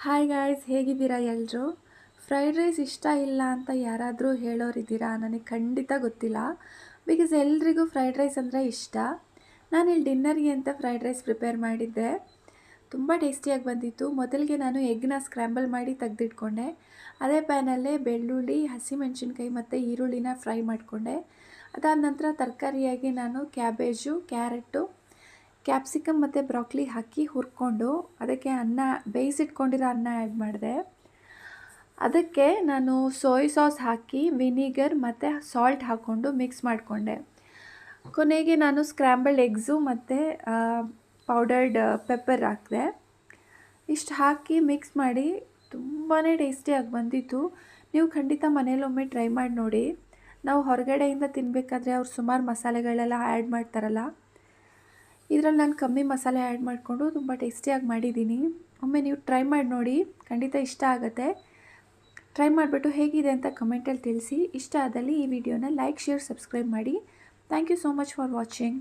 Hi guys, ಹೇಗಿದ್ದೀರಾ ಎಲ್ಲರೂ? Fried rice ಇಷ್ಟ ಇಲ್ಲ ಅಂತ ಯಾರಾದರೂ ಹೇಳೋರಿದ್ದೀರಾ? ನನಗೆ ಖಂಡಿತ ಗೊತ್ತಿಲ್ಲ. ಬಿಕಾಸ್ ಎಲ್ರಿಗೂ ಫ್ರೈಡ್ ರೈಸ್ ಅಂದರೆ ಇಷ್ಟ. ನಾನಿಲ್ಲಿ ಡಿನ್ನರ್ಗೆ ಅಂತ ಫ್ರೈಡ್ ರೈಸ್ ಪ್ರಿಪೇರ್ ಮಾಡಿದ್ದೆ. ತುಂಬ ಟೇಸ್ಟಿಯಾಗಿ ಬಂದಿತ್ತು. ಮೊದಲಿಗೆ ನಾನು ಎಗ್ನ ಸ್ಕ್ರ್ಯಾಂಬಲ್ ಮಾಡಿ ತೆಗೆದಿಟ್ಕೊಂಡೆ. ಅದೇ ಪ್ಯಾನಲ್ಲೇ ಬೆಳ್ಳುಳ್ಳಿ, ಹಸಿಮೆಣಸಿನ್ಕಾಯಿ ಮತ್ತು ಈರುಳ್ಳಿನ ಫ್ರೈ ಮಾಡಿಕೊಂಡೆ. ಅದಾದ ನಂತರ ತರಕಾರಿಯಾಗಿ ನಾನು ಕ್ಯಾಬೇಜು, ಕ್ಯಾರೆಟು, ಕ್ಯಾಪ್ಸಿಕಮ್ ಮತ್ತು ಬ್ರಾಕ್ಲಿ ಹಾಕಿ ಹುರ್ಕೊಂಡು ಅದಕ್ಕೆ ಬೇಯಿಸಿಟ್ಕೊಂಡಿರೋ ಅನ್ನ ಆ್ಯಡ್ ಮಾಡಿದೆ. ಅದಕ್ಕೆ ನಾನು ಸೋಯ್ ಸಾಸ್ ಹಾಕಿ ವಿನಿಗರ್ ಮತ್ತು ಸಾಲ್ಟ್ ಹಾಕ್ಕೊಂಡು ಮಿಕ್ಸ್ ಮಾಡಿಕೊಂಡೆ. ಕೊನೆಗೆ ನಾನು ಸ್ಕ್ರ್ಯಾಂಬಲ್ಡ್ ಎಗ್ಸು ಮತ್ತು ಪೌಡರ್ಡ್ ಪೆಪ್ಪರ್ ಹಾಕಿದೆ. ಇಷ್ಟು ಹಾಕಿ ಮಿಕ್ಸ್ ಮಾಡಿ ತುಂಬಾ ಟೇಸ್ಟಿಯಾಗಿ ಬಂದಿತ್ತು. ನೀವು ಖಂಡಿತ ಮನೇಲೊಮ್ಮೆ ಟ್ರೈ ಮಾಡಿ ನೋಡಿ. ನಾವು ಹೊರಗಡೆಯಿಂದ ತಿನ್ನಬೇಕಾದ್ರೆ ಅವ್ರು ಸುಮಾರು ಮಸಾಲೆಗಳೆಲ್ಲ ಆ್ಯಡ್ ಮಾಡ್ತಾರಲ್ಲ, ಇದರಲ್ಲಿ ನಾನು ಕಮ್ಮಿ ಮಸಾಲೆ ಆ್ಯಡ್ ಮಾಡಿಕೊಂಡು ತುಂಬ ಟೇಸ್ಟಿಯಾಗಿ ಮಾಡಿದ್ದೀನಿ. ಒಮ್ಮೆ ನೀವು ಟ್ರೈ ಮಾಡಿ ನೋಡಿ, ಖಂಡಿತ ಇಷ್ಟ ಆಗುತ್ತೆ. ಟ್ರೈ ಮಾಡಿಬಿಟ್ಟು ಹೇಗಿದೆ ಅಂತ ಕಮೆಂಟಲ್ಲಿ ತಿಳಿಸಿ. ಇಷ್ಟ ಆದಲ್ಲಿ ಈ ವಿಡಿಯೋನ ಲೈಕ್, ಶೇರ್, ಸಬ್ಸ್ಕ್ರೈಬ್ ಮಾಡಿ. Thank you so much for watching.